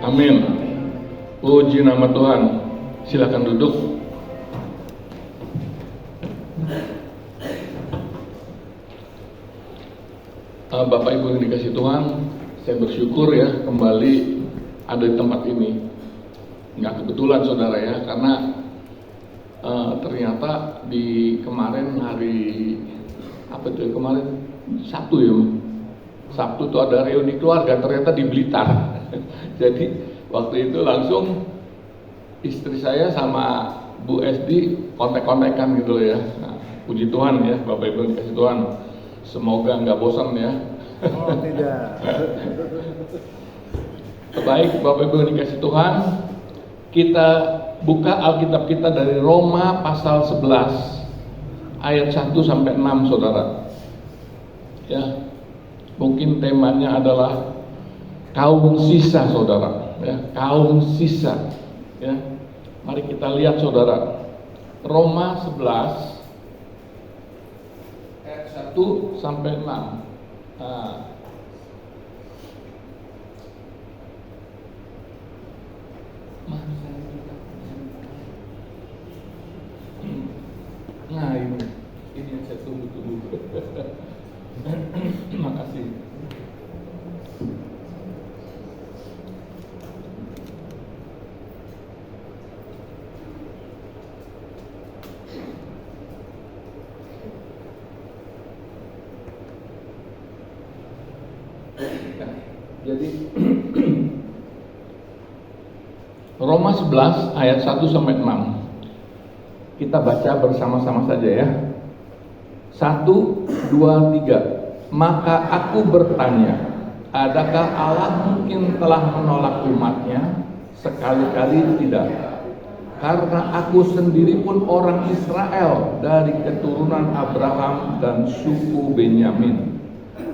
Amin. Puji nama Tuhan. Silakan duduk. Bapak Ibu yang dikasih Tuhan, saya bersyukur ya kembali ada di tempat ini. Nggak kebetulan saudara ya, karena ternyata di kemarin hari apa itu kemarin Sabtu ya, Sabtu itu ada reuni keluarga ternyata di Blitar. Jadi waktu itu langsung istri saya sama Bu SD kontek-kontekan gitu ya. Nah, puji Tuhan ya Bapak Ibu dikasih Tuhan. Semoga nggak bosan ya. Oh tidak. Baik Bapak Ibu dikasih Tuhan, kita buka Alkitab kita dari Roma pasal 11 ayat 1 sampai 6 saudara. Ya, mungkin temanya adalah kaum sisa saudara. Ya, kaum sisa. Ya, mari kita lihat saudara. Roma 11 ayat 1 sampai 6. Nah ini yang saya tunggu-tunggu. Terima kasih. Jadi Roma 11 ayat 1 sampai 6. Kita baca bersama-sama saja ya. 1, 2, 3. Maka aku bertanya, adakah Allah mungkin telah menolak umatnya? Sekali-kali tidak. Karena aku sendiri pun orang Israel dari keturunan Abraham dan suku Benyamin.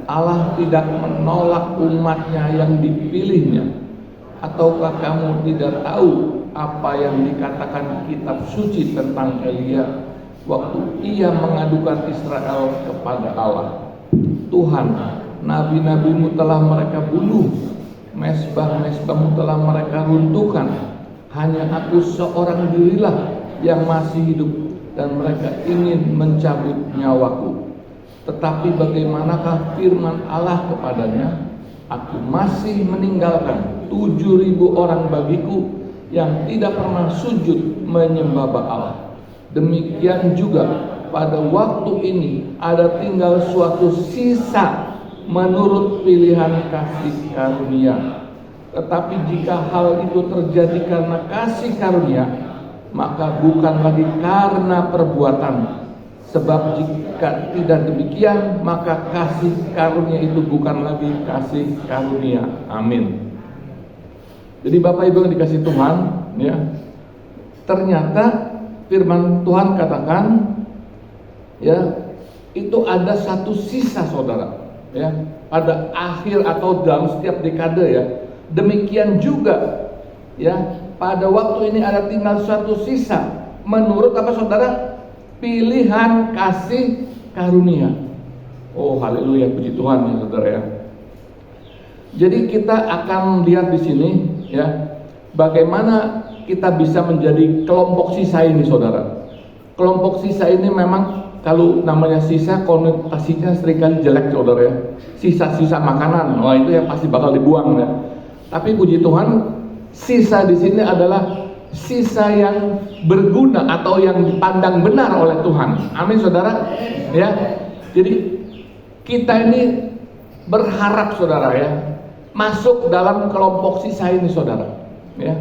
Allah tidak menolak umatnya yang dipilihnya. Ataukah kamu tidak tahu apa yang dikatakan kitab suci tentang Elia waktu ia mengadukan Israel kepada Allah? Tuhan, nabi-nabimu telah mereka bunuh, mezbah-mezbahmu telah mereka runtuhkan. Hanya aku seorang dirilah yang masih hidup dan mereka ingin mencabut nyawaku. Tetapi bagaimanakah firman Allah kepadanya? Aku masih meninggalkan 7.000 orang bagiku yang tidak pernah sujud menyembah Baal. Demikian juga pada waktu ini ada tinggal suatu sisa menurut pilihan kasih karunia. Tetapi jika hal itu terjadi karena kasih karunia, maka bukan lagi karena perbuatan. Sebab jika tidak demikian, maka kasih karunia itu bukan lagi kasih karunia. Amin. Jadi Bapak Ibu yang dikasih Tuhan, ya, ternyata firman Tuhan katakan, ya, itu ada satu sisa saudara, ya, pada akhir atau dalam setiap dekade ya. Demikian juga, ya, pada waktu ini ada tinggal suatu sisa menurut apa saudara? Pilihan kasih karunia. Oh haleluya, puji Tuhan ya saudara ya. Jadi kita akan lihat di sini ya, bagaimana kita bisa menjadi kelompok sisa ini saudara. Kelompok sisa ini memang kalau namanya sisa konotasinya seringkali jelek saudara ya. Sisa-sisa makanan, wah itu yang pasti bakal dibuang ya. Tapi puji Tuhan, sisa di sini adalah sisa yang berguna atau yang dipandang benar oleh Tuhan. Amin saudara ya. Jadi kita ini berharap saudara ya masuk dalam kelompok sisa ini saudara ya.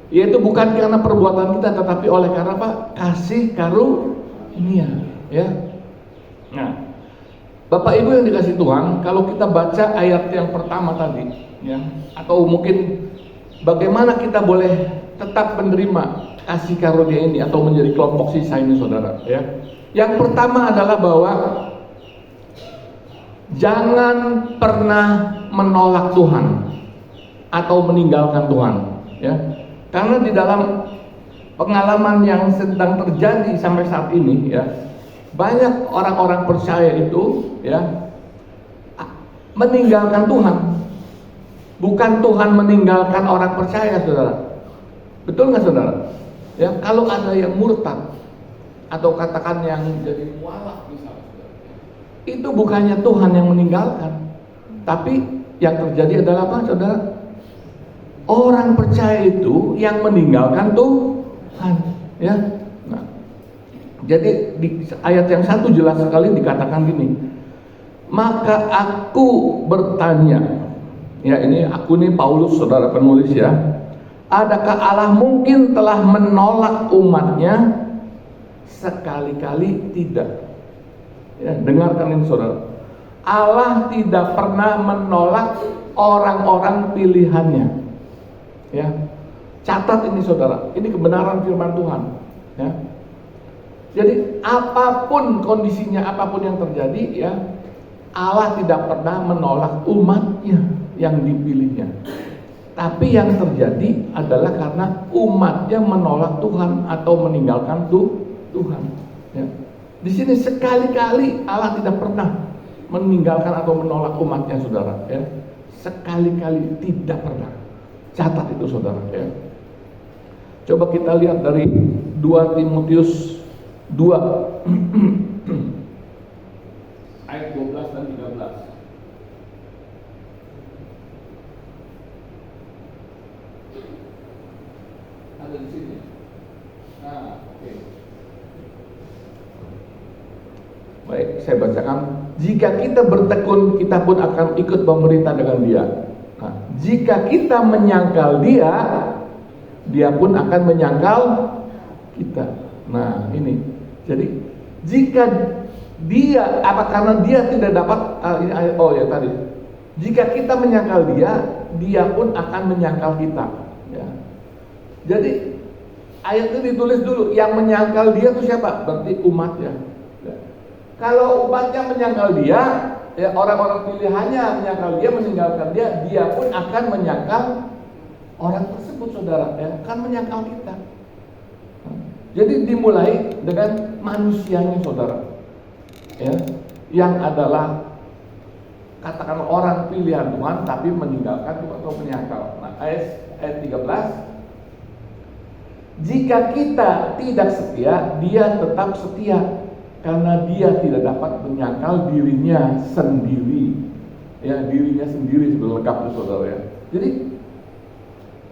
Yaitu bukan karena perbuatan kita, tetapi oleh karena apa? Kasih karunia ya. Nah Bapak Ibu yang dikasih Tuhan, kalau kita baca ayat yang pertama tadi ya, atau mungkin bagaimana kita boleh tetap menerima kasih karunia ini atau menjadi kelompok sisa ini saudara ya. Yang pertama adalah bahwa jangan pernah menolak Tuhan atau meninggalkan Tuhan ya. Karena di dalam pengalaman yang sedang terjadi sampai saat ini ya, banyak orang-orang percaya itu ya meninggalkan Tuhan. Bukan Tuhan meninggalkan orang percaya, saudara. Betul nggak, saudara? Ya, kalau ada yang murtad atau katakan yang jadi mualaf misalnya, itu bukannya Tuhan yang meninggalkan, tapi yang terjadi adalah apa, saudara? Orang percaya itu yang meninggalkan Tuhan, ya. Nah, jadi di ayat yang satu jelas sekali dikatakan gini, maka aku bertanya, ya ini aku nih Paulus, saudara penulis ya, adakah Allah mungkin telah menolak umatnya? Sekali-kali tidak. Ya, dengarkan ini, saudara. Allah tidak pernah menolak orang-orang pilihannya. Ya, catat ini, saudara. Ini kebenaran firman Tuhan. Ya. Jadi apapun kondisinya, apapun yang terjadi, ya, Allah tidak pernah menolak umatnya yang dipilihnya. Tapi yang terjadi adalah karena umatnya menolak Tuhan atau meninggalkan Tuhan. Ya. Di sini sekali-kali Allah tidak pernah meninggalkan atau menolak umatnya, saudara. Ya. Sekali-kali, tidak pernah. Catat itu, saudara. Ya. Coba kita lihat dari 2 Timotius 2 ayat 12 dan 13. Ada di sini. Nah, oke. Baik, saya bacakan. Jika kita bertekun, kita pun akan ikut pemerintah dengan dia. Nah, jika kita menyangkal dia, dia pun akan menyangkal kita. Nah, ini. Jadi, jika dia, karena dia tidak dapat, tadi. Jika kita menyangkal dia, dia pun akan menyangkal kita. Ya. Jadi, ayat itu ditulis dulu, yang menyangkal dia itu siapa? Berarti umatnya. Ya. Kalau umatnya menyangkal dia, ya, orang-orang pilihannya menyangkal dia, meninggalkan dia, dia pun akan menyangkal orang tersebut, saudara, ya, akan menyangkal kita. Jadi dimulai dengan manusianya, saudara, ya, yang adalah katakan orang pilihan Tuhan tapi meninggalkan Tuhan atau menyangkal. Nah, ayat 13, jika kita tidak setia, dia tetap setia, karena dia tidak dapat menyangkal dirinya sendiri. Ya, dirinya sendiri sudah lengkap tuh, saudara, ya. Jadi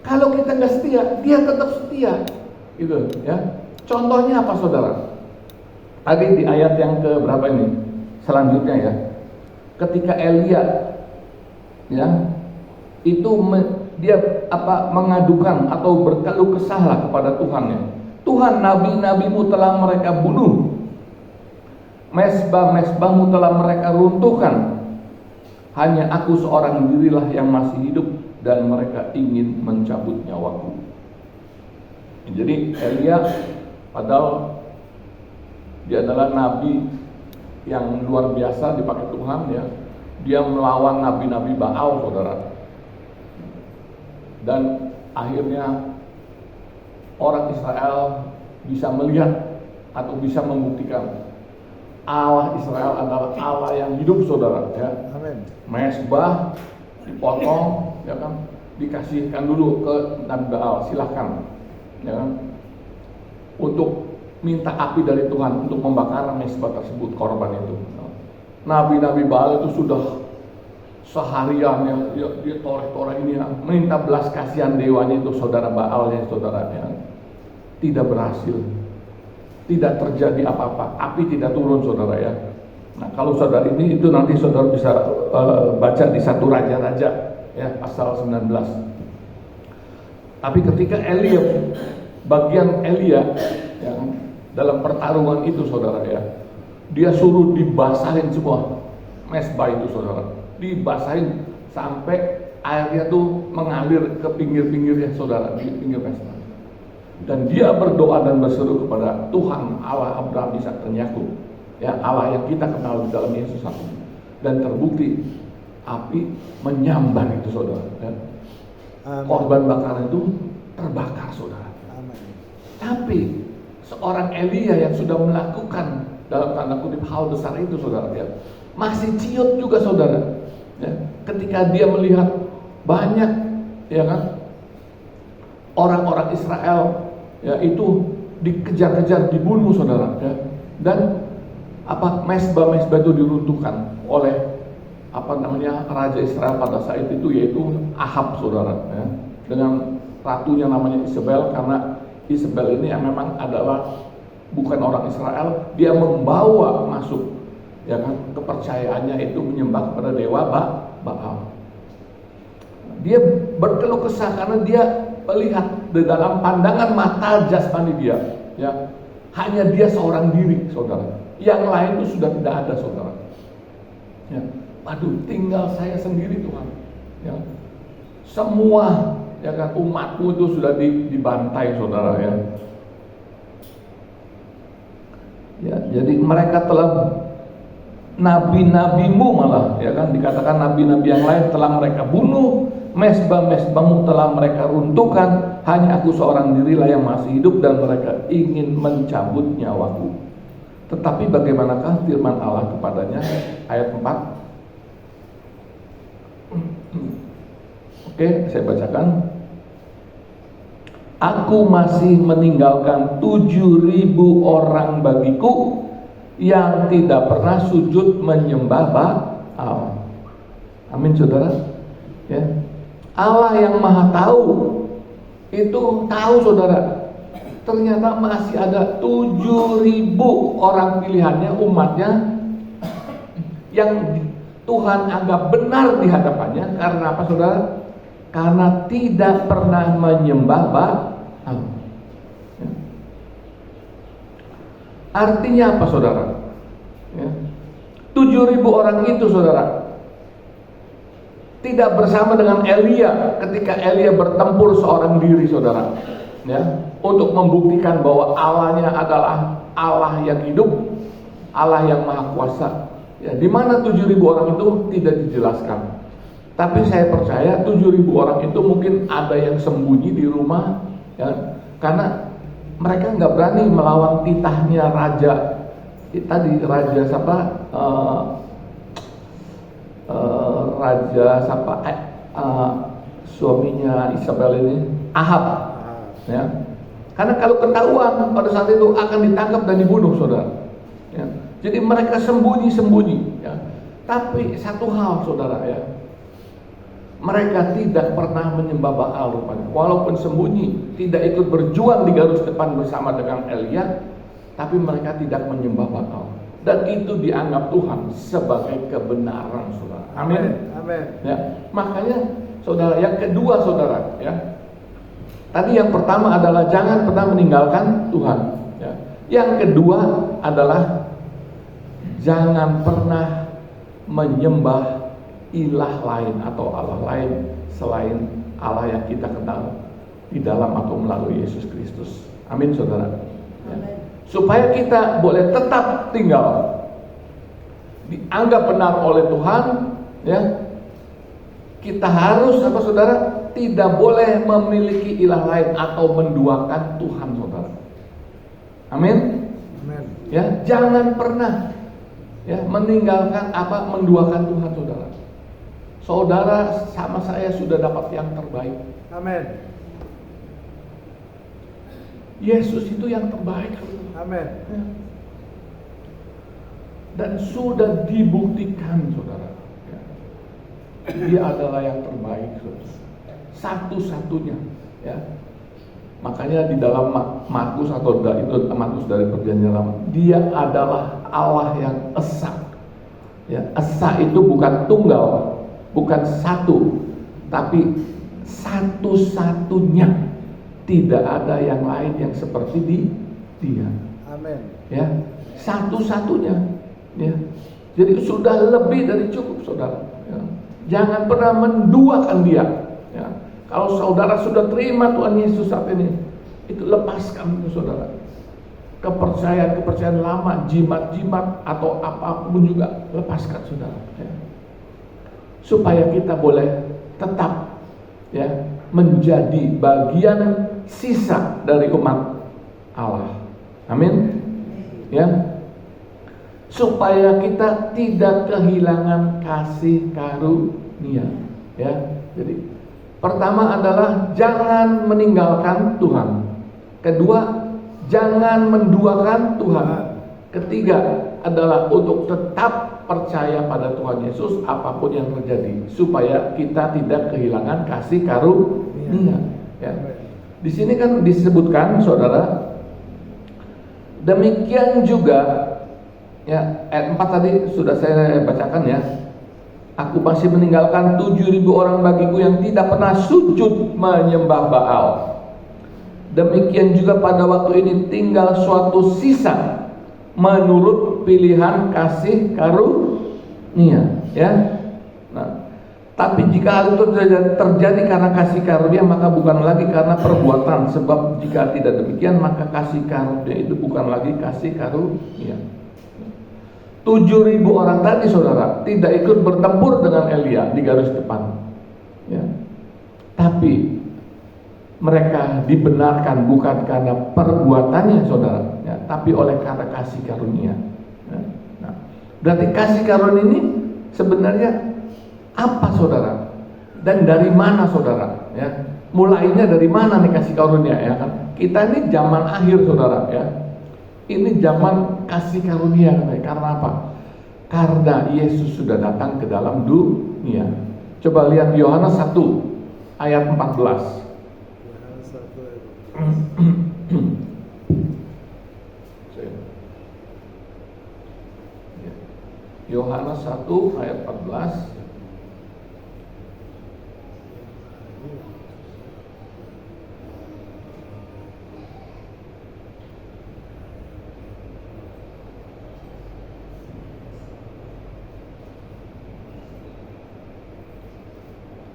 kalau kita nggak setia, dia tetap setia, gitu, ya. Contohnya apa, saudara? Tadi di ayat yang ke berapa ini? Selanjutnya, ya. Ketika Elia, ya, itu dia mengadukan atau berkeluh kesahlah kepada Tuhan, ya. Tuhan, nabi-nabimu telah mereka bunuh, mesbah-mesbahmu telah mereka runtuhkan, hanya aku seorang dirilah yang masih hidup dan mereka ingin mencabut nyawaku. Jadi Elia, padahal dia adalah nabi yang luar biasa dipakai Tuhan, ya. Dia melawan nabi-nabi Baal, saudara. Dan akhirnya orang Israel bisa melihat atau bisa membuktikan Allah Israel adalah Allah yang hidup, saudara, ya. Amin. Mesbah dipotong, ya kan, dikasihkan dulu ke Nabi Baal, silahkan, ya kan, untuk minta api dari Tuhan untuk membakar mesbah tersebut, korban itu. Nabi-nabi Baal itu sudah seharian, ya, dia toreh-toreh ini, ya, minta belas kasihan dewanya itu, saudara, Baalnya, saudara, ya. Tidak berhasil, tidak terjadi apa-apa, api tidak turun, saudara, ya. Nah, kalau saudara ini itu nanti saudara bisa baca di 1 Raja-Raja, ya, pasal 19. Tapi ketika bagian Elia, ya, dalam pertarungan itu, saudara, ya, dia suruh dibasahin semua mesbah itu, saudara, dibasahin sampai airnya tuh mengalir ke pinggir-pinggirnya, saudara, di pinggir mesbah. Dan dia berdoa dan berseru kepada Tuhan Allah Abraham, Ishak dan Yakub, ya, Allah yang kita kenal di dalam Yesus satu. Dan terbukti api menyambar itu, saudara, ya. Korban bakar itu terbakar, saudara. Amin. Tapi seorang Elia yang sudah melakukan dalam tanda kutip hal besar itu, saudara, ya, masih ciut juga, saudara, ya. Ketika dia melihat banyak, ya kan, orang-orang Israel ya itu dikejar-kejar, dibunuh saudara, ya. Dan mesbah-mesbah itu diruntuhkan oleh raja Israel pada saat itu, yaitu Ahab saudara, ya, dengan ratunya namanya Isabel. Karena Isabel ini yang memang adalah bukan orang Israel, dia membawa masuk, ya kan, kepercayaannya itu menyembah kepada dewa Baal. Dia berkeluh kesah karena dia melihat di dalam pandangan mata jasmani dia, ya, hanya dia seorang diri saudara, yang lain itu sudah tidak ada saudara, ya. Aduh, tinggal saya sendiri Tuhan, ya. Semua, ya kan, umatmu itu sudah dibantai saudara, ya. Ya, jadi mereka telah, nabi-nabimu malah, ya kan, dikatakan nabi-nabi yang lain telah mereka bunuh, mesbah-mesbahmu telah mereka runtuhkan, hanya aku seorang dirilah yang masih hidup dan mereka ingin mencabut nyawaku. Tetapi bagaimanakah firman Allah kepadanya? Ayat 4. Oke, saya bacakan. Aku masih meninggalkan 7.000 orang bagiku yang tidak pernah sujud menyembah Baal. Amin saudara, ya. Allah yang maha tahu itu tahu saudara, ternyata masih ada 7.000 orang pilihannya, umatnya, yang Tuhan anggap benar di hadapannya. Karena apa saudara? Karena tidak pernah menyembah Baal. Ya. Artinya apa saudara? Ya. 7.000 orang itu saudara tidak bersama dengan Elia ketika Elia bertempur seorang diri saudara, ya, untuk membuktikan bahwa Allahnya adalah Allah yang hidup, Allah yang maha kuasa. Ya, di mana 7.000 orang itu tidak dijelaskan. Tapi saya percaya 7.000 orang itu mungkin ada yang sembunyi di rumah, ya, karena mereka nggak berani melawan titahnya raja. Tadi raja siapa? Suaminya Isabel ini, Ahab, ya. Karena kalau ketahuan pada saat itu akan ditangkap dan dibunuh saudara, ya. Jadi mereka sembunyi-sembunyi, ya. Tapi satu hal saudara, ya, mereka tidak pernah menyembah Baal rupanya. Walaupun sembunyi, tidak ikut berjuang di garis depan bersama dengan Elia, tapi mereka tidak menyembah Baal. Dan itu dianggap Tuhan sebagai kebenaran saudara. Amin. Amin. Ya, makanya saudara, yang kedua saudara, ya. Tadi yang pertama adalah jangan pernah meninggalkan Tuhan, ya. Yang kedua adalah jangan pernah menyembah ilah lain atau Allah lain selain Allah yang kita kenal di dalam atau melalui Yesus Kristus. Amin saudara, ya. Supaya kita boleh tetap tinggal dianggap benar oleh Tuhan, ya, kita harus apa saudara? Tidak boleh memiliki ilah lain atau menduakan Tuhan saudara. Amin. Amin. Ya, jangan pernah, ya, meninggalkan menduakan Tuhan saudara. Saudara sama saya sudah dapat yang terbaik. Amin. Yesus itu yang terbaik. Amin. Ya. Dan sudah dibuktikan saudara, ya, dia adalah yang terbaik saudara. Satu-satunya, ya. Makanya di dalam Markus atau itu Markus dari Perjanjian Lama, dia adalah Allah yang esa. Ya, esa itu bukan tunggal, bukan satu, tapi satu-satunya. Tidak ada yang lain yang seperti dia. Amin. Ya, satu-satunya. Ya, jadi sudah lebih dari cukup saudara. Ya. Jangan pernah menduakan dia. Ya. Kalau saudara sudah terima Tuhan Yesus saat ini, itu lepaskan itu saudara. Kepercayaan lama, jimat-jimat atau apapun juga lepaskan saudara. Ya. Supaya kita boleh tetap, ya, menjadi bagian sisa dari umat Allah. Amin. Ya. Supaya kita tidak kehilangan kasih karunia, ya. Jadi pertama adalah jangan meninggalkan Tuhan. Kedua, jangan menduakan Tuhan. Ketiga adalah untuk tetap percaya pada Tuhan Yesus apapun yang terjadi, supaya kita tidak kehilangan kasih karunia. Ya. Di sini kan disebutkan, saudara, demikian juga, ya, ayat 4 tadi sudah saya bacakan ya. Aku masih meninggalkan 7.000 orang bagiku yang tidak pernah sujud menyembah Baal. Demikian juga pada waktu ini tinggal suatu sisa menurut pilihan kasih karunia, ya. Nah, tapi jika hal itu terjadi karena kasih karunia, maka bukan lagi karena perbuatan. Sebab jika tidak demikian, maka kasih karunia itu bukan lagi kasih karunia. 7.000 orang tadi, saudara, tidak ikut bertempur dengan Elia di garis depan, ya. Tapi mereka dibenarkan bukan karena perbuatannya, saudara, ya, tapi oleh karena kasih karunia. Ya. Nah, berarti kasih karunia ini sebenarnya apa, saudara? Dan dari mana, saudara? Ya, mulainya dari mana nih kasih karunia? Ya kan? Kita ini zaman akhir, saudara, ya. Ini zaman kasih karunia, karena apa? Karena Yesus sudah datang ke dalam dunia. Coba lihat Yohanes 1 ayat 14. Yohanes 1 ayat 14.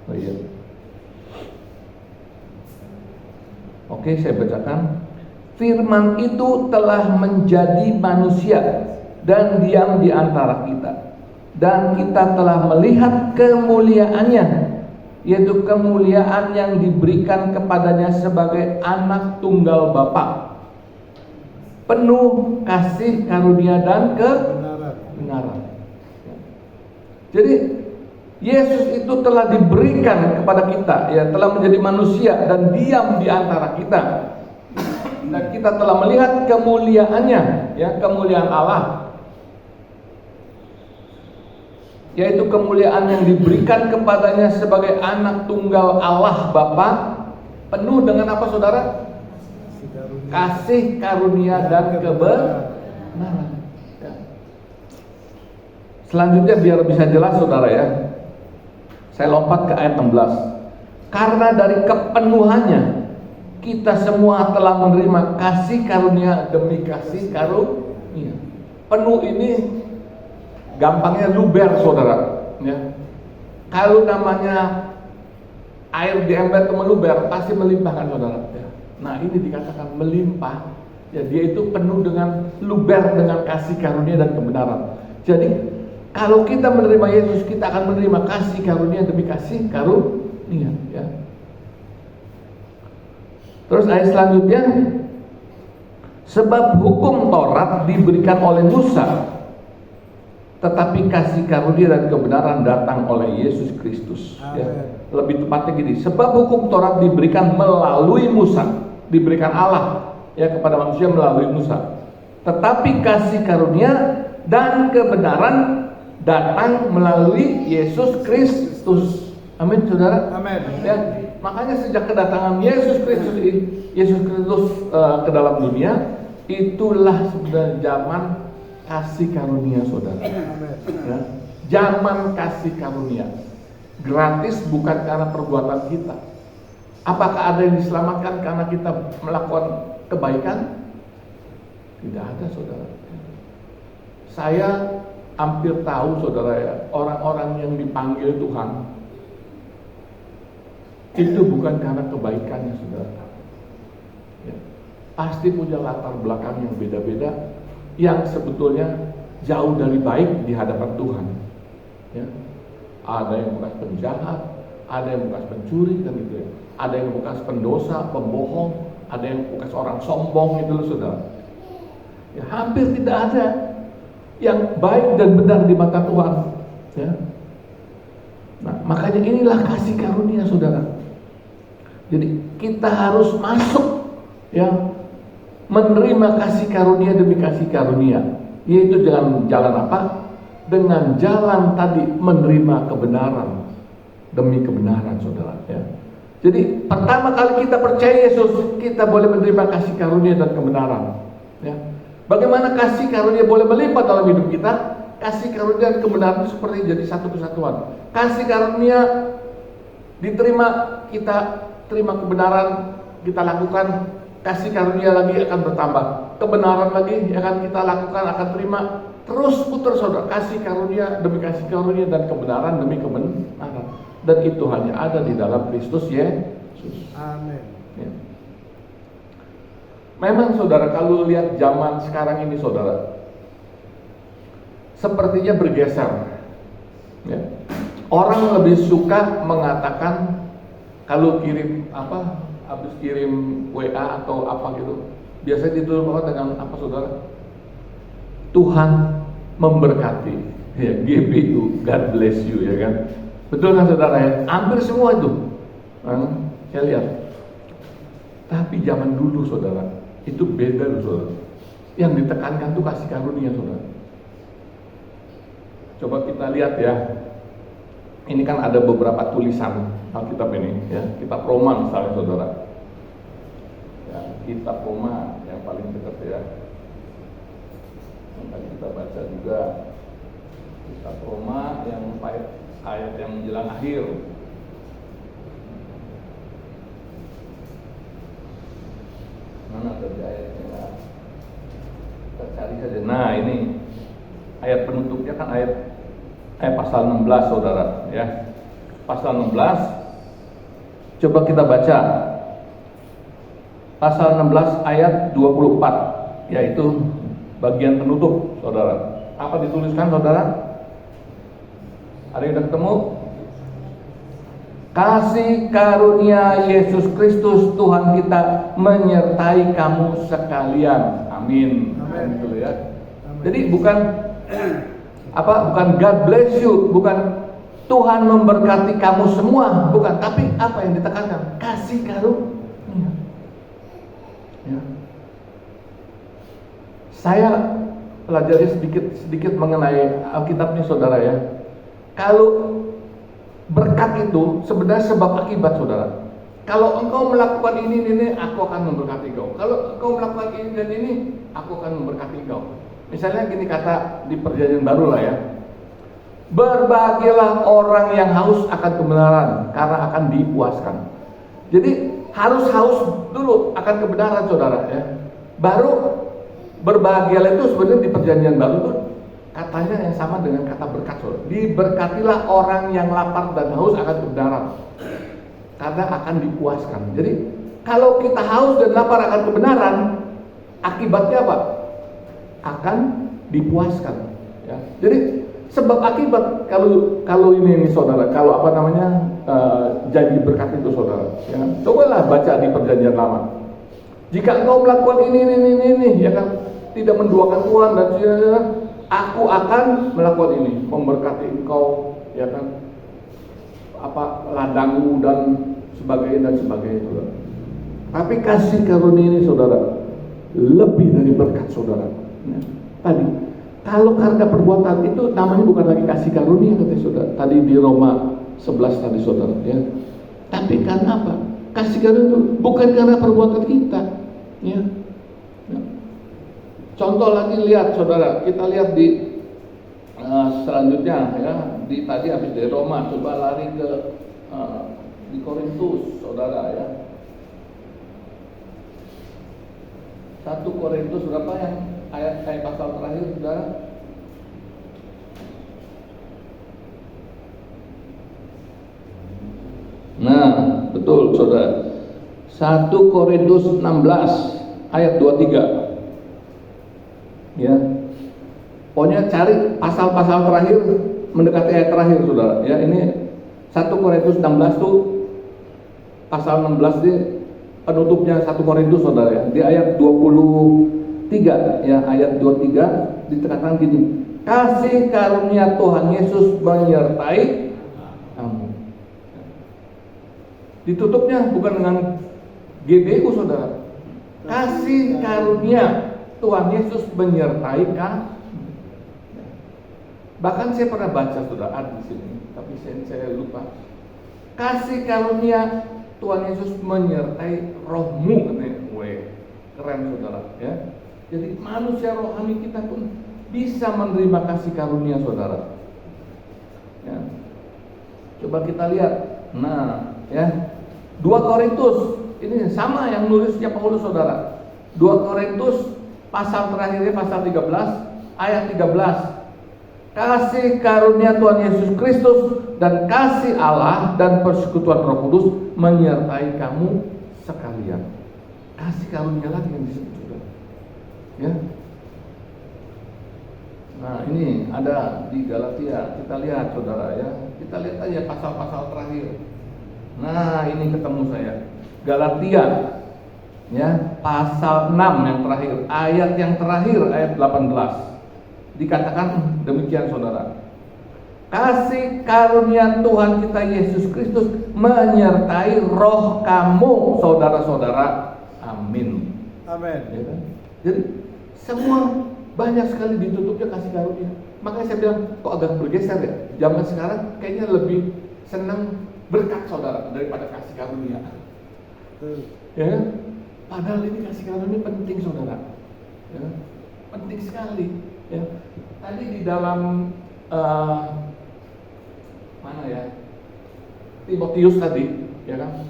Oh iya. Oke, saya bacakan. Firman itu telah menjadi manusia dan diam di antara kita, dan kita telah melihat kemuliaannya, yaitu kemuliaan yang diberikan kepadanya sebagai anak tunggal Bapa, penuh kasih karunia dan kebenaran. Jadi Yesus itu telah diberikan kepada kita, ya, telah menjadi manusia dan diam di antara kita, dan kita telah melihat kemuliaannya, ya, kemuliaan Allah, yaitu kemuliaan yang diberikan kepadanya sebagai anak tunggal Allah Bapa, penuh dengan apa, saudara? Kasih karunia dan kebenaran. Ya. Selanjutnya biar bisa jelas, saudara, ya, saya lompat ke ayat 16. Karena dari kepenuhannya kita semua telah menerima kasih karunia demi kasih karunia. Penuh ini gampangnya luber, saudara, ya. Kalau namanya air di ember itu meluber, pasti melimpah kan, saudara, ya. Nah, ini dikatakan melimpah, ya, dia itu penuh dengan luber dengan kasih karunia dan kebenaran. Jadi kalau kita menerima Yesus, kita akan menerima kasih karunia demi kasih karunia, ya. Terus ayat selanjutnya, sebab hukum Taurat diberikan oleh Musa, tetapi kasih karunia dan kebenaran datang oleh Yesus Kristus, ya. Lebih tepatnya gini, sebab hukum Taurat diberikan melalui Musa, diberikan Allah, ya, kepada manusia melalui Musa, tetapi kasih karunia dan kebenaran datang melalui Yesus Kristus. Amin, saudara. Amin. Ya, makanya sejak kedatangan Yesus Kristus ke dalam dunia, itulah sebenarnya zaman kasih karunia, saudara. Ya, zaman kasih karunia. Gratis, bukan karena perbuatan kita. Apakah ada yang diselamatkan karena kita melakukan kebaikan? Tidak ada, saudara. Saya hampir tahu, saudara, ya, orang-orang yang dipanggil Tuhan itu bukan karena kebaikannya, saudara, ya. Pasti punya latar belakang yang beda-beda, yang sebetulnya jauh dari baik di hadapan Tuhan, ya. Ada yang bekas penjahat, ada yang bekas pencuri, kan gitu, ya. Ada yang bekas pendosa, pembohong, ada yang bekas orang sombong, gitu loh, saudara, ya. Hampir tidak ada yang baik dan benar di mata Tuhan, ya. Nah, makanya inilah kasih karunia, saudara. Jadi kita harus masuk, ya, menerima kasih karunia demi kasih karunia, yaitu dengan jalan apa? Dengan jalan tadi, menerima kebenaran demi kebenaran, saudara. Ya. Jadi pertama kali kita percaya Yesus, kita boleh menerima kasih karunia dan kebenaran. Ya. Bagaimana kasih karunia boleh melimpah dalam hidup kita? Kasih karunia dan kebenaran itu seperti jadi satu kesatuan. Kasih karunia diterima, kita terima kebenaran, kita lakukan. Kasih karunia lagi akan bertambah, kebenaran lagi akan kita lakukan, akan terima. Terus putar, saudara. Kasih karunia demi kasih karunia dan kebenaran demi kebenaran. Dan itu hanya ada di dalam Kristus Yesus. Amin. Ya. Memang saudara, kalau lihat zaman sekarang ini, saudara, sepertinya bergeser. Ya. Orang lebih suka mengatakan kalau kirim apa, habis kirim WA atau apa gitu, biasanya ditulis dengan apa, saudara? Tuhan memberkati. Ya, GB itu God bless you, ya kan? Betul kan, saudara? Ya? Hampir semua itu, saya lihat. Tapi zaman dulu, saudara, itu beda loh, saudara. Yang ditekankan tuh kasih karunia, saudara. Coba kita lihat ya. Ini kan ada beberapa tulisan Alkitab ini, ya. Kitab Roma misalnya, saudara. Ya, Kitab Roma yang paling dekat ya. Nanti kita baca juga Kitab Roma yang ayat yang menjelang akhir. Mana tadi ayatnya? Kita cari saja. Nah, ini ayat penutupnya kan ayat pasal 16, saudara, ya. Pasal 16. Coba kita baca. Pasal 16 ayat 24, yaitu bagian penutup, saudara. Apa dituliskan, saudara? Ada yang sudah ketemu? Kasih karunia Yesus Kristus Tuhan kita menyertai kamu sekalian. Amin. Amin. Gitu ya. Jadi bukan God bless you, bukan Tuhan memberkati kamu semua, bukan, tapi apa yang ditekankan? Kasih karunia. Ya. Saya pelajari sedikit mengenai Alkitab ini, saudara, ya. Kalau berkat itu sebenarnya sebab akibat, saudara. Kalau engkau melakukan ini, aku akan memberkati engkau. Kalau engkau melakukan ini dan ini, aku akan memberkati engkau. Misalnya gini kata di Perjanjian Baru lah, ya. Berbahagialah orang yang haus akan kebenaran, karena akan dipuaskan. Jadi harus haus dulu akan kebenaran, saudara, ya. Baru berbahagialah itu sebenarnya di Perjanjian Baru itu katanya yang sama dengan kata berkat, saudara. Diberkatilah orang yang lapar dan haus akan kebenaran, karena akan dipuaskan. Jadi kalau kita haus dan lapar akan kebenaran, akibatnya apa? Akan dipuaskan, ya. Jadi sebab akibat kalau ini saudara, kalau apa namanya jadi berkat itu, saudara, ya. Cobalah baca di Perjanjian Lama. Jika engkau melakukan ini, ya kan, tidak menduakan Tuhan dan sebagainya, aku akan melakukan ini, memberkati engkau, ya kan, apa ladangmu dan sebagainya, saudara. Tapi kasih karunia ini, saudara, lebih dari berkat, saudara. Ya. Tadi kalau karena perbuatan itu namanya bukan lagi kasih karunia, kata saudara. Tadi di Roma 11 tadi, saudara, ya. Tapi karena apa? Kasih karunia itu bukan karena perbuatan kita, ya. Ya. Contoh lagi, lihat, saudara, kita lihat di selanjutnya, ya. Di tadi habis dari Roma, coba lari ke di Korintus, saudara, ya. 1 Korintus berapa yang ayat pasal terakhir, saudara? Nah, betul, saudara. 1 Korintus 16 ayat 23. Ya. Pokoknya cari pasal-pasal terakhir mendekati ayat terakhir, saudara. Ya, ini 1 Korintus 16 tuh pasal 16 ini penutupnya 1 Korintus, saudara, ya. Di ayat 23, ya, ayat 23 ditekankan gini. Kasih karunia Tuhan Yesus menyertai kamu. Ditutupnya bukan dengan GBU saudara. Kasih karunia Tuhan Yesus menyertai kamu. Bahkan saya pernah baca saudara di sini, tapi saya lupa. Kasih karunia Tuhan Yesus menyertai rohmu, katanya. Keren saudara ya. Jadi manusia rohani kita pun bisa menerima kasih karunia saudara. Ya. Coba kita lihat. Nah, ya. 2 Korintus ini sama yang nulisnya Paulus saudara. 2 Korintus pasal terakhirnya pasal 13 ayat 13. Kasih karunia Tuhan Yesus Kristus dan kasih Allah dan persekutuan Roh Kudus menyertai kamu sekalian. Kasih karunia lagi yang disebut juga. Ya. Nah, ini ada di Galatia. Kita lihat saudara ya. Kita lihat aja pasal-pasal terakhir. Nah, ini ketemu saya. Galatia ya, pasal 6 yang terakhir, ayat yang terakhir ayat 18. Dikatakan demikian saudara. Kasih karunia Tuhan kita Yesus Kristus menyertai roh kamu saudara-saudara. Amin. Amin. Ya kan? Jadi semua banyak sekali ditutupnya kasih karunia. Makanya saya bilang kok agak bergeser ya. Zaman sekarang kayaknya lebih senang berkat saudara daripada kasih karunia. Ya kan? Padahal ini kasih karunia penting saudara. Ya, penting sekali. Ya. Tadi di dalam mana ya, Timotius tadi, ya kan?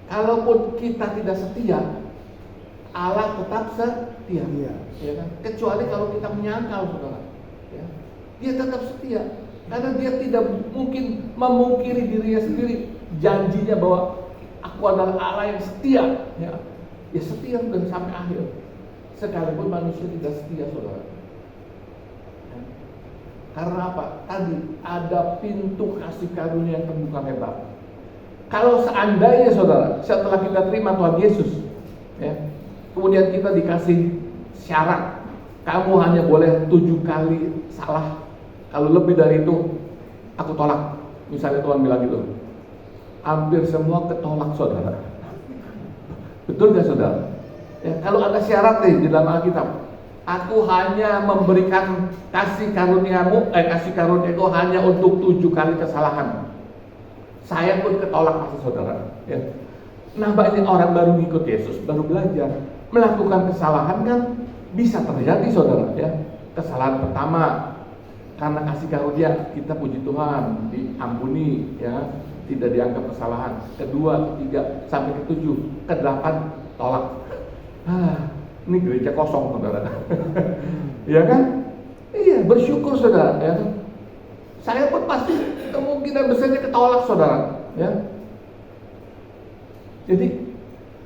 Kalaupun kita tidak setia, Allah tetap setia, ya kan? Kecuali kalau kita menyangkal, saudara. Ya. Dia tetap setia, karena dia tidak mungkin memungkiri dirinya sendiri. Janjinya bahwa aku adalah Allah yang setia, ya setia dan sampai akhir. Sekalipun manusia tidak setia, saudara. Ya. Karena apa? Tadi ada pintu kasih karunia yang terbuka lebar. Kalau seandainya, saudara, setelah kita terima Tuhan Yesus, ya, kemudian kita dikasih syarat, kamu hanya boleh 7 kali salah. Kalau lebih dari itu, aku tolak. Misalnya Tuhan bilang gitu, hampir semua ketolak, saudara. Betul gak, saudara? Ya, kalau ada syarat nih di dalam Alkitab, aku hanya memberikan kasih karuniamu hanya untuk 7 kali kesalahan. Saya pun ketolak, maksud saudara. Ya. Nah, banyak orang baru ngikut Yesus, baru belajar melakukan kesalahan kan bisa terjadi, saudara. Ya, kesalahan pertama karena kasih karunia kita puji Tuhan diampuni, ya, tidak dianggap kesalahan. Kedua, ketiga, sampai ke-7, ke-8 tolak. Ini gereja kosong, saudara. Ya kan? Iya, bersyukur, saudara. Ya. Saya pun pasti kemungkinan besarnya ketolak, saudara. Ya. Jadi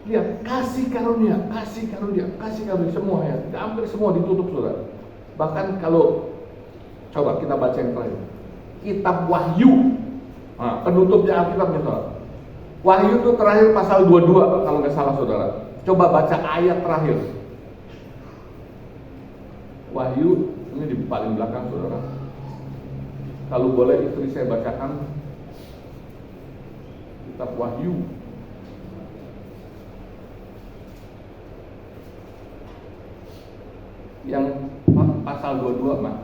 lihat, kasih karunia semua ya. Hampir semua ditutup, saudara. Bahkan kalau coba kita baca yang terakhir, Kitab Wahyu. Nah, penutupnya Alkitab, saudara. Wahyu itu terakhir pasal 22 kalau nggak salah, saudara. Coba baca ayat terakhir. Wahyu ini di paling belakang, saudara. Kalau boleh istri saya bacakan Kitab Wahyu. Yang pasal 22, Mak.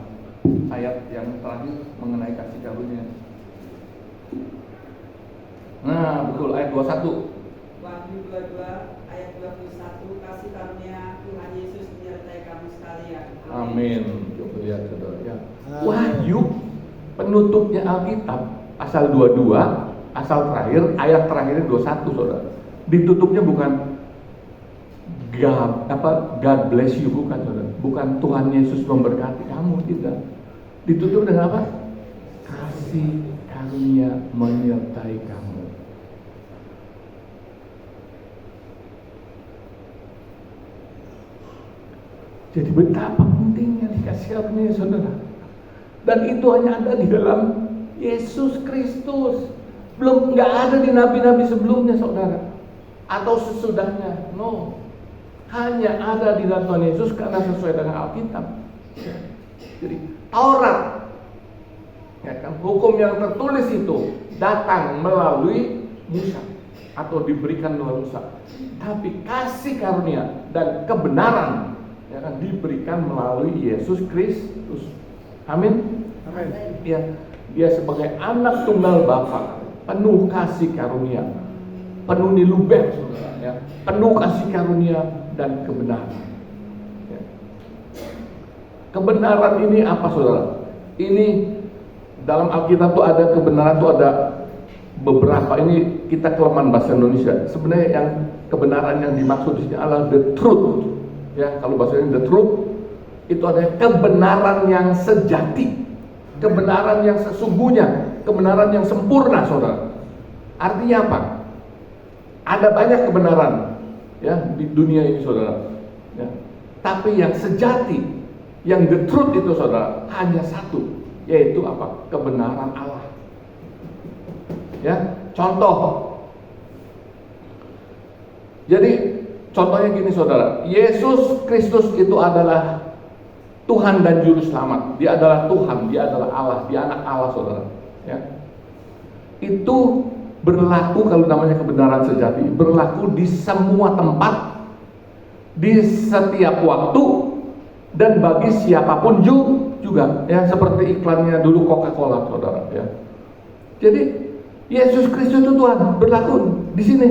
Ayat yang terakhir mengenai kasih karunia. Nah, betul, ayat 21. Wahyu 22 ayat 21, kasih karunia Tuhan Yesus menyertai kamu sekalian. Amin. Coba lihat, saudara ya. Wahyu penutupnya Alkitab pasal 22, pasal terakhir, ayat terakhirnya 21, saudara. Ditutupnya bukan God bless you, bukan, saudara. Bukan Tuhan Yesus memberkati kamu, tidak. Ditutup dengan apa? Kasih karunia menyertai kamu. Jadi betapa pentingnya dikasih karunia, saudara. Dan itu hanya ada di dalam Yesus Kristus. Belum, nggak ada di nabi-nabi sebelumnya, saudara, atau sesudahnya. No, hanya ada di dalam Tuhan Yesus karena sesuai dengan Alkitab. Jadi Taurat Ya kan? Hukum yang tertulis itu datang melalui Musa atau diberikan melalui Musa. Tapi kasih karunia dan kebenaran ya kan diberikan melalui Yesus Kristus. Amin. Amin. Ya, dia sebagai anak tunggal Bapa, penuh kasih karunia, penuh nilubeh, saudara, ya, penuh kasih karunia dan kebenaran. Ya. Kebenaran ini apa, saudara? Ini dalam Alkitab tuh ada kebenaran tuh ada beberapa. Ini kita kelemahan bahasa Indonesia. Sebenarnya yang kebenaran yang dimaksud di sini adalah the truth. Ya, kalau bahasa ini the truth itu ada kebenaran yang sejati, kebenaran yang sesungguhnya, kebenaran yang sempurna, saudara. Artinya apa? Ada banyak kebenaran ya di dunia ini, saudara. Ya. Tapi yang sejati, yang the truth itu, saudara, hanya satu, yaitu apa? Kebenaran Allah. Ya, contoh. Jadi contohnya gini, saudara. Yesus Kristus itu adalah Tuhan dan Juru Selamat. Dia adalah Tuhan, dia adalah Allah, dia anak Allah, saudara. Ya. Itu berlaku, kalau namanya kebenaran sejati, berlaku di semua tempat, di setiap waktu, dan bagi siapapun juga. Ya, seperti iklannya dulu Coca-Cola, saudara. Ya. Jadi Yesus Kristus itu Tuhan, berlaku di sini,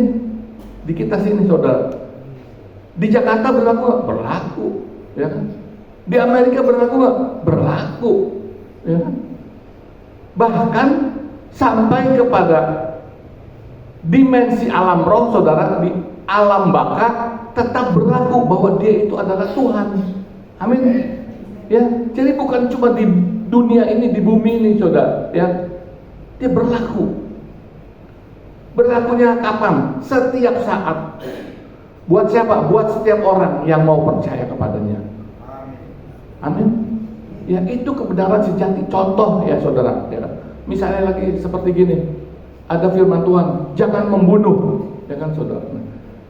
di kita sini, saudara. Di Jakarta berlaku nggak? Berlaku, ya kan? Di Amerika berlaku nggak? Berlaku, ya kan? Bahkan sampai kepada dimensi alam roh, saudara, di alam baka tetap berlaku bahwa Dia itu adalah Tuhan. Amin. Ya, jadi bukan cuma di dunia ini, di bumi ini, saudara. Ya, Dia berlaku. Berlakunya kapan? Setiap saat. Buat siapa? Buat setiap orang yang mau percaya kepadanya. Amin. Ya, itu kebenaran sejati. Contoh ya, saudara. Ya, misalnya lagi seperti gini, ada firman Tuhan, jangan membunuh, ya kan, saudara. Nah,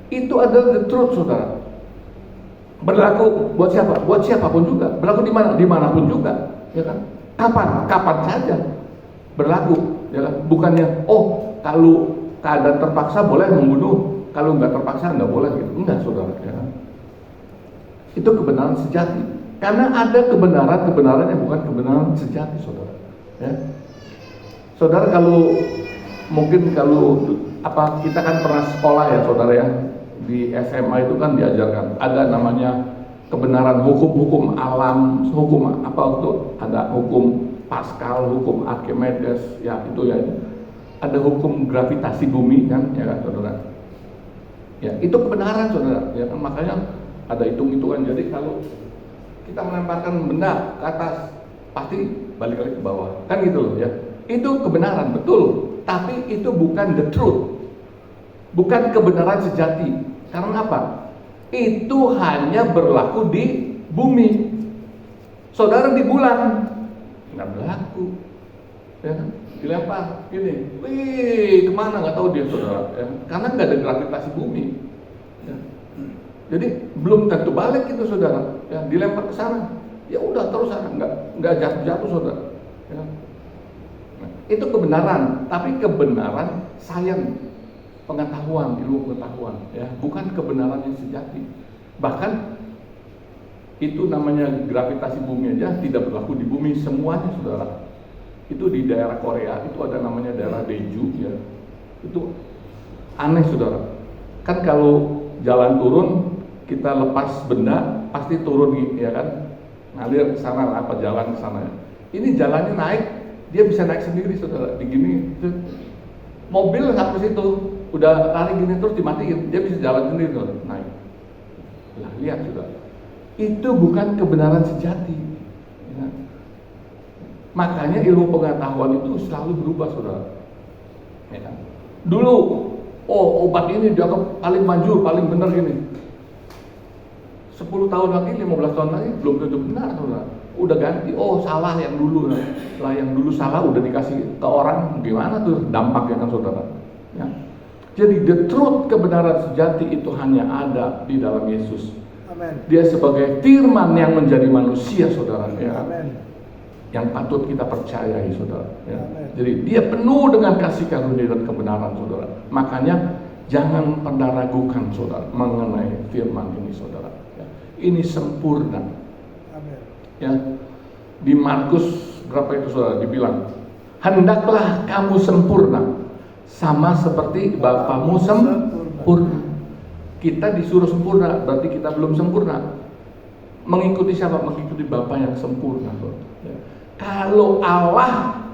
itu adalah the truth, saudara. Berlaku buat siapa? Buat siapapun juga. Berlaku di mana? Dimanapun juga, ya kan? Kapan saja berlaku, ya kan? Bukannya, oh, kalau keadaan terpaksa boleh membunuh, kalau nggak terpaksa nggak boleh, gitu. Enggak, saudara, ya kan? Itu kebenaran sejati. Karena ada kebenaran yang bukan kebenaran sejati, saudara. Ya. Saudara, kalau kita kan pernah sekolah ya, saudara, ya. Di SMA itu kan diajarkan ada namanya kebenaran hukum alam, hukum apa itu, ada hukum Pascal, hukum Archimedes, ya itu ya. Ada hukum gravitasi bumi kan, ya kan, saudara. Ya, itu kebenaran, saudara. Ya kan, makanya ada hitung-hitungan. Jadi kalau kita melemparkan benda ke atas, pasti balik lagi ke bawah. Kan gitu loh, ya. Itu kebenaran, betul. Tapi itu bukan the truth. Bukan kebenaran sejati. Karena apa? Itu hanya berlaku di bumi. Saudara di bulan nggak berlaku, ya kan? Dilempar gini, wih, kemana nggak tahu dia, saudara. Ya. Karena nggak ada gravitasi bumi. Ya. Jadi belum tentu balik itu, saudara. Ya, dilempar ke sana, ya udah terus sana, nggak jatuh, saudara. Ya. Nah, itu kebenaran, tapi kebenaran sains, pengetahuan, ilmu pengetahuan, ya, bukan kebenaran yang sejati. Bahkan itu namanya gravitasi bumi aja tidak berlaku di bumi semuanya, saudara. Itu di daerah Korea itu ada namanya daerah Daeju, ya. Itu aneh, saudara. Kan kalau jalan turun kita lepas benda pasti turun, ya kan? Ngalir ke sana, apa jalan ke sana. Ini jalannya naik, dia bisa naik sendiri, saudara. Digini, mobil sampai situ udah lari gini terus dimatiin, dia bisa jalan sendiri, saudara. Naik. Lah, lihat, saudara. Itu bukan kebenaran sejati. Ya. Makanya ilmu pengetahuan itu selalu berubah, saudara. Ya. Dulu, obat ini dianggap paling manjur, paling benar gini. 10 tahun lagi, 15 tahun lagi belum tentu benar, saudara. Udah ganti, salah yang dulu. Lah yang dulu salah udah dikasih ke orang, gimana tuh dampaknya, kan, saudara. Ya. Jadi the truth, kebenaran sejati itu hanya ada di dalam Yesus. Amen. Dia sebagai firman yang menjadi manusia, saudara. Ya. Amen. yang patut kita percayai, saudara. Ya. Jadi dia penuh dengan kasih karunia dan kebenaran, saudara. Makanya jangan pernah ragukan, saudara, mengenai firman ini, saudara. Ya. Ini sempurna. Ya. Di Markus berapa itu, saudara? Dibilang, hendaklah kamu sempurna, sama seperti Bapamu sempurna. Kita disuruh sempurna, berarti kita belum sempurna. Mengikuti siapa? Mengikuti Bapa yang sempurna, saudara. Ya. Kalau Allah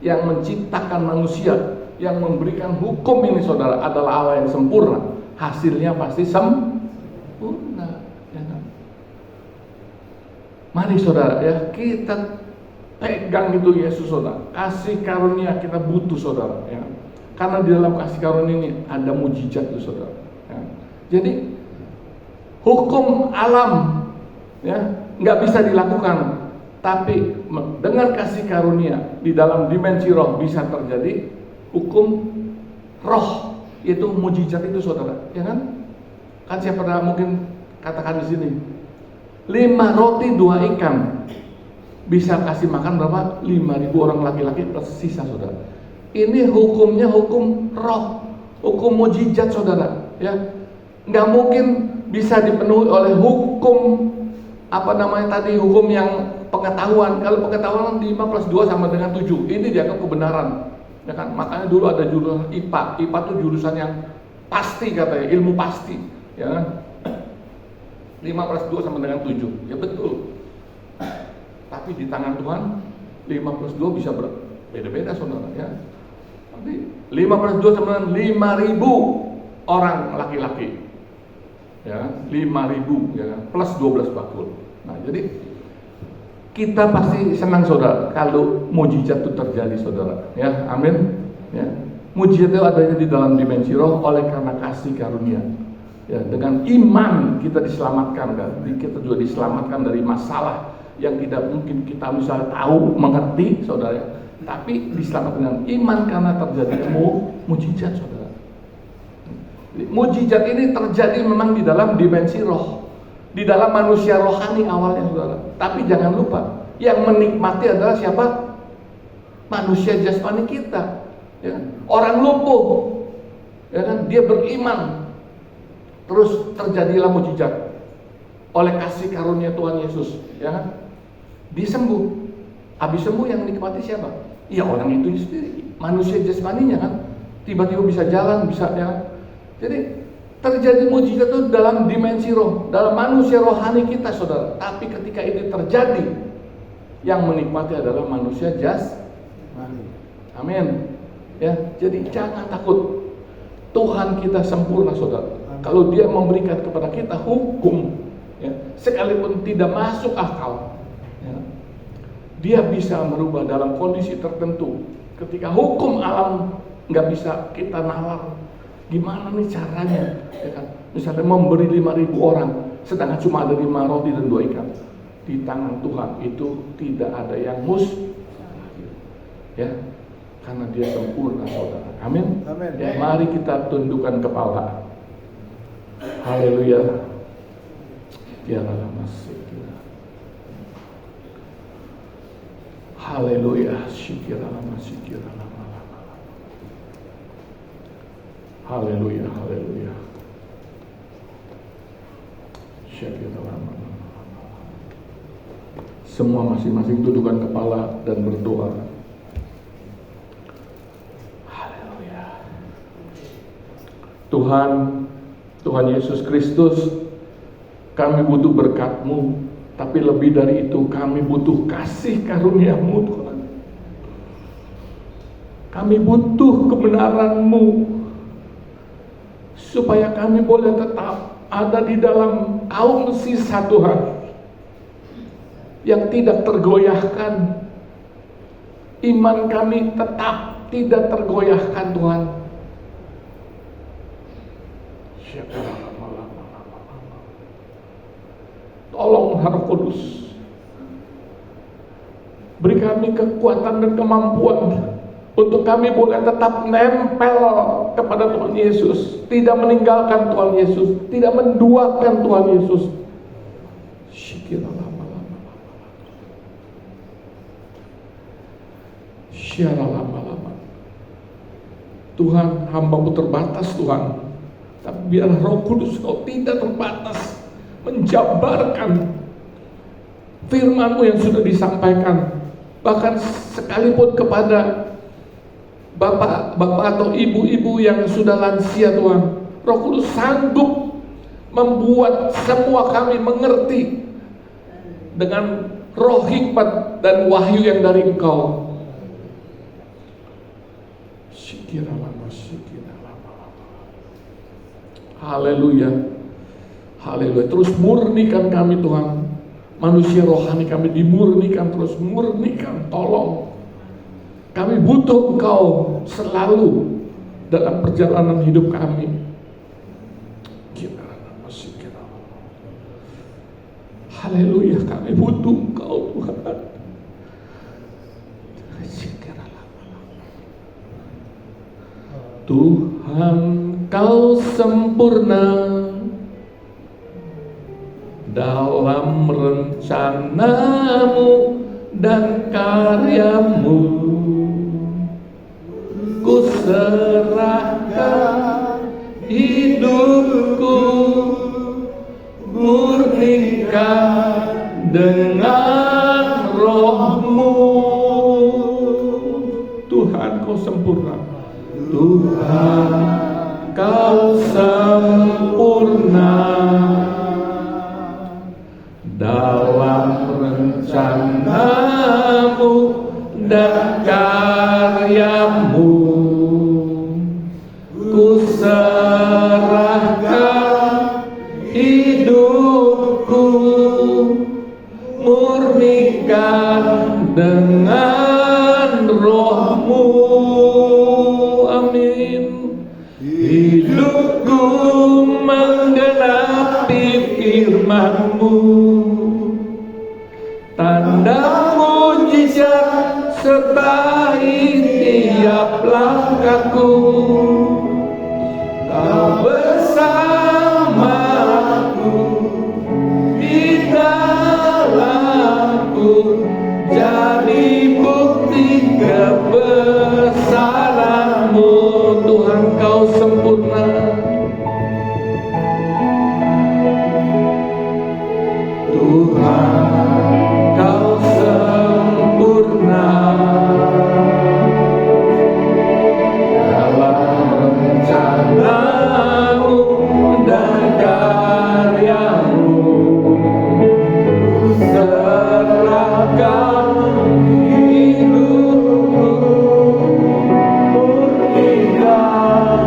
yang menciptakan manusia, yang memberikan hukum ini, saudara, adalah Allah yang sempurna, hasilnya pasti sempurna. Ya kan? Mari, saudara, ya, kita pegang itu Yesus, saudara. Kasih karunia kita butuh, saudara. Ya. Karena di dalam kasih karunia ini ada mujizat itu, saudara. Ya. Jadi hukum alam, ya, nggak bisa dilakukan. Tapi dengan kasih karunia di dalam dimensi roh bisa terjadi hukum roh, yaitu mujizat itu, saudara. Ya kan? Kan saya pernah mungkin katakan di sini, 5 roti 2 ikan bisa kasih makan berapa? 5.000 orang laki-laki plus sisa, saudara. Ini hukumnya hukum roh, hukum mujizat, saudara. Ya, nggak mungkin bisa dipenuhi oleh hukum hukum yang pengetahuan. Kalau pengetahuan 5 plus 2 sama dengan 7, ini dianggap kebenaran, ya kan? Makanya dulu ada jurusan IPA. IPA itu jurusan yang pasti, katanya, ilmu pasti, ya kan? 5 plus 2 sama dengan 7, ya betul. Tapi di tangan Tuhan 5 plus 2 bisa berbeda-beda, saudara, ya. Tapi 5 plus 2 sama dengan 5.000 orang laki-laki, ya, 5.000, ya kan? Plus 12 bakul. Nah, jadi kita pasti senang, saudara, kalau mujizat itu terjadi, saudara. Ya, amin. Ya, mujizat itu adanya di dalam dimensi roh oleh karena kasih karunia. Ya, dengan iman kita diselamatkan, kan? Kita juga diselamatkan dari masalah yang tidak mungkin kita misalnya tahu, mengerti, saudara. Tapi diselamatkan dengan iman karena terjadi mujizat, saudara. Mujizat ini terjadi memang di dalam dimensi roh, di dalam manusia rohani awalnya, saudara. Tapi jangan lupa, yang menikmati adalah siapa? Manusia jasmani kita, ya. Orang lumpuh, ya kan? Dia beriman, terus terjadilah mujizat oleh kasih karunia Tuhan Yesus, ya kan? Dia sembuh. Habis sembuh yang menikmati siapa? Ya orang itu sendiri, manusia jasmaninya, kan? Tiba-tiba bisa jalan, bisa, ya kan? Jadi terjadi mujizat itu dalam dimensi roh, dalam manusia rohani kita, saudara. Tapi ketika ini terjadi, yang menikmati adalah manusia jasmani. Amin. Ya, jadi jangan takut. Tuhan kita sempurna, saudara. Kalau Dia memberikan kepada kita hukum, ya, sekalipun tidak masuk akal, ya, Dia bisa merubah dalam kondisi tertentu. Ketika hukum alam nggak bisa kita nalar, gimana nih caranya? Ya kan? Misalnya memberi 5.000 orang, sedangkan cuma ada 5 roti dan 2 ikan. Di tangan Tuhan itu tidak ada yang mustahil. Ya, karena Dia sempurna, saudara. Amin. Amin. Ya, mari kita tundukkan kepala. Haleluya. Biarlah masih. Haleluya. Syukirlah masih. Haleluya, haleluya. Semua masing-masing tundukkan kepala dan berdoa. Haleluya. Tuhan Yesus Kristus, kami butuh berkat-Mu, tapi lebih dari itu kami butuh kasih karunia-Mu, Tuhan. Kami butuh kebenaran-Mu, supaya kami boleh tetap ada di dalam kaum sisa Tuhan yang tidak tergoyahkan. Iman kami tetap tidak tergoyahkan, Tuhan. Tolong Roh Kudus, beri kami kekuatan dan kemampuan untuk kami boleh tetap nempel kepada Tuhan Yesus, tidak meninggalkan Tuhan Yesus, tidak menduakan Tuhan Yesus. lama-lama. Tuhan, hamba-Mu terbatas Tuhan, tapi biarlah Roh Kudus Kau tidak terbatas menjabarkan firman-Mu yang sudah disampaikan, bahkan sekalipun kepada bapak-bapak atau ibu-ibu yang sudah lansia Tuhan, Roh Kudus sanggup membuat semua kami mengerti dengan roh hikmat dan wahyu yang dari Engkau. Haleluya, haleluya. Terus murnikan kami Tuhan, manusia rohani kami dimurnikan, terus murnikan, tolong. Kami butuh Engkau selalu dalam perjalanan hidup kami. Haleluya, kami butuh Engkau Tuhan. Tuhan, Kau sempurna dalam rencana-Mu dan karya-Mu. Ku serahkan hidupku, murnikan dengan Roh-Mu. Tuhan, Kau sempurna. Tuhan, Kau sempurna dalam rencana-Mu dan karya-Mu. Ku serahkan hidupku, murnikan dengan Roh-Mu. Amin. Hidupku menggenapi firman-Mu, tanda mujizat sertai tiap langkahku. Kau bersamaku di dalamku, jadi bukti kebesaran-Mu. Tuhan, Kau sempurna. Tuhan, Kau sempurna dalam rencana-Mu dan karya-Mu. Serahkan hidupku, murnikan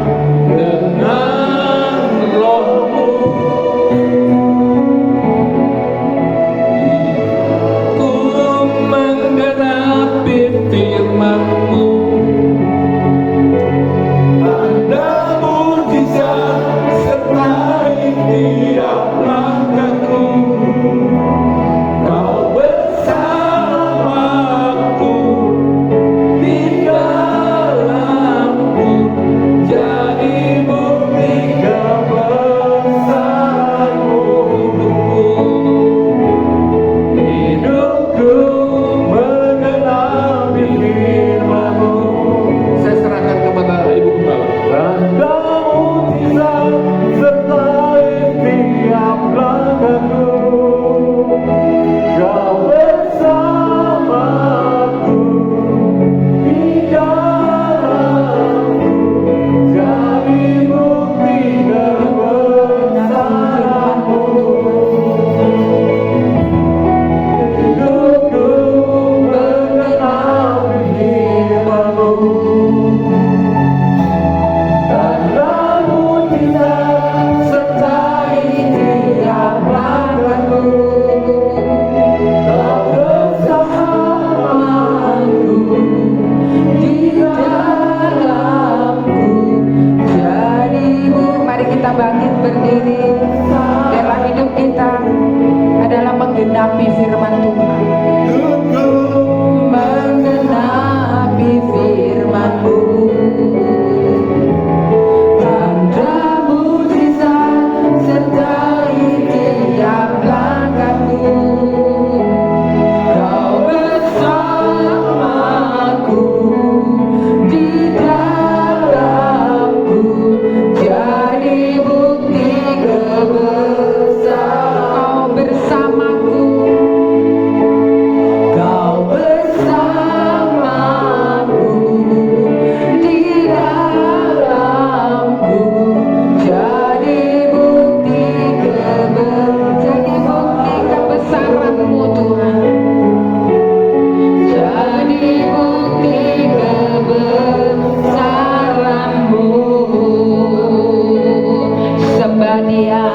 Dia,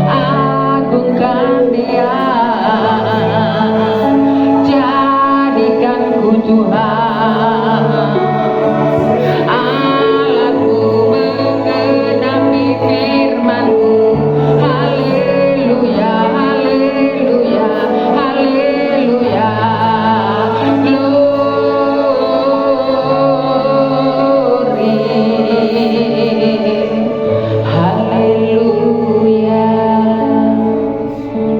agungkan Dia, jadikan ku Tuhan, alatku menggenapi firman-Mu. Haleluya, haleluya, haleluya, glory, haleluya.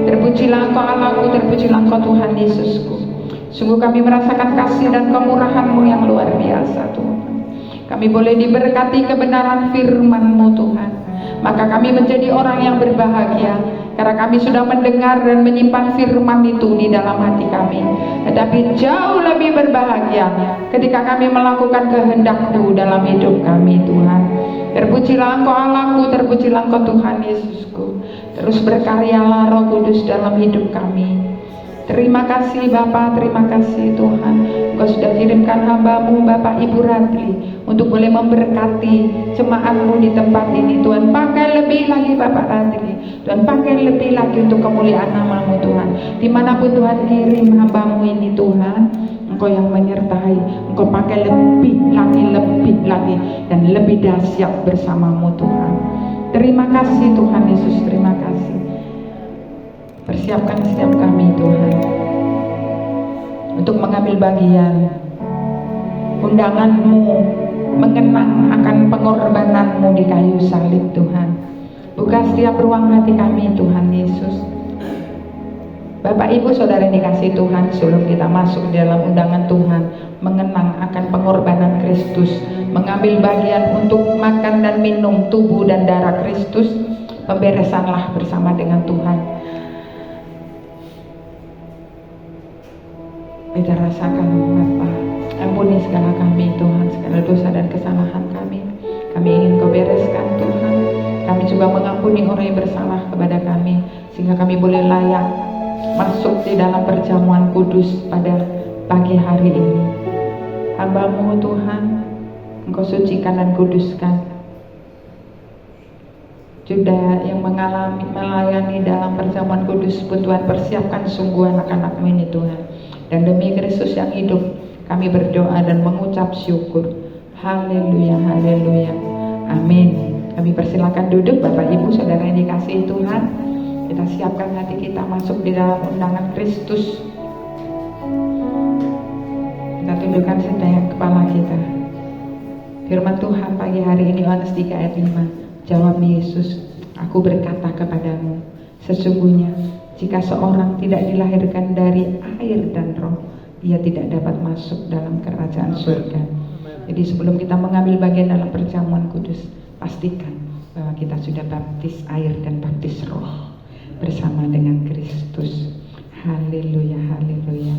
Terpujilah Engkau Allahku, terpujilah Engkau Tuhan Yesusku. Sungguh kami merasakan kasih dan kemurahan-Mu yang luar biasa Tuhan. Kami boleh diberkati kebenaran firman-Mu Tuhan. Maka kami menjadi orang yang berbahagia karena kami sudah mendengar dan menyimpan firman itu di dalam hati kami. Tetapi jauh lebih berbahagia ketika kami melakukan kehendak-Mu dalam hidup kami Tuhan. Terpujilah Engkau Allahku, terpujilah Engkau Tuhan Yesusku. Terus berkaryalah Roh Kudus dalam hidup kami. Terima kasih Bapa, terima kasih Tuhan. Engkau sudah kirimkan hamba-Mu Bapak Ibu Radli untuk boleh memberkati jemaat-Mu di tempat ini Tuhan. Pakai lebih lagi Bapak Radli, Tuhan pakai lebih lagi untuk kemuliaan nama-Mu Tuhan. Dimanapun Tuhan kirim hamba-Mu ini Tuhan, Engkau yang menyertai. Engkau pakai lebih lagi dan lebih dahsyat bersama-Mu Tuhan. Terima kasih Tuhan Yesus, terima kasih. Persiapkan setiap kami Tuhan untuk mengambil bagian undangan-Mu, mengenang akan pengorbanan-Mu di kayu salib Tuhan. Buka setiap ruang hati kami Tuhan Yesus. Bapak Ibu Saudara yang dikasihi Tuhan, sebelum kita masuk di dalam undangan Tuhan, mengenang akan pengorbanan Kristus, mengambil bagian untuk makan dan minum tubuh dan darah Kristus, pemberesanlah bersama dengan Tuhan. Kita rasakan Bapa, ampuni segala kami Tuhan, segala dosa dan kesalahan kami. Kami ingin Kau bereskan Tuhan. Kami juga mengampuni orang yang bersalah kepada kami, sehingga kami boleh layak masuk di dalam perjamuan kudus pada pagi hari ini. Hamba-Mu Tuhan, Engkau sucikan dan kuduskan. Juga yang melayani dalam perjamuan kudus pun Tuhan, persiapkan sungguh anak-anak-Mu ini Tuhan. Dan demi Kristus yang hidup, kami berdoa dan mengucap syukur. Haleluya, haleluya, amin. Kami persilakan duduk Bapak Ibu Saudara yang dikasihi Tuhan. Kita siapkan hati kita masuk di dalam undangan Kristus. Kita tundukkan sedaya kepala kita. Firman Tuhan pagi hari ini Yohanes 3 ayat 5. Jawab Yesus, aku berkata kepadamu, sesungguhnya jika seorang tidak dilahirkan dari air dan roh, ia tidak dapat masuk dalam kerajaan surga. Jadi sebelum kita mengambil bagian dalam perjamuan kudus, pastikan bahwa kita sudah baptis air dan baptis roh bersama dengan Kristus. Haleluya, haleluya.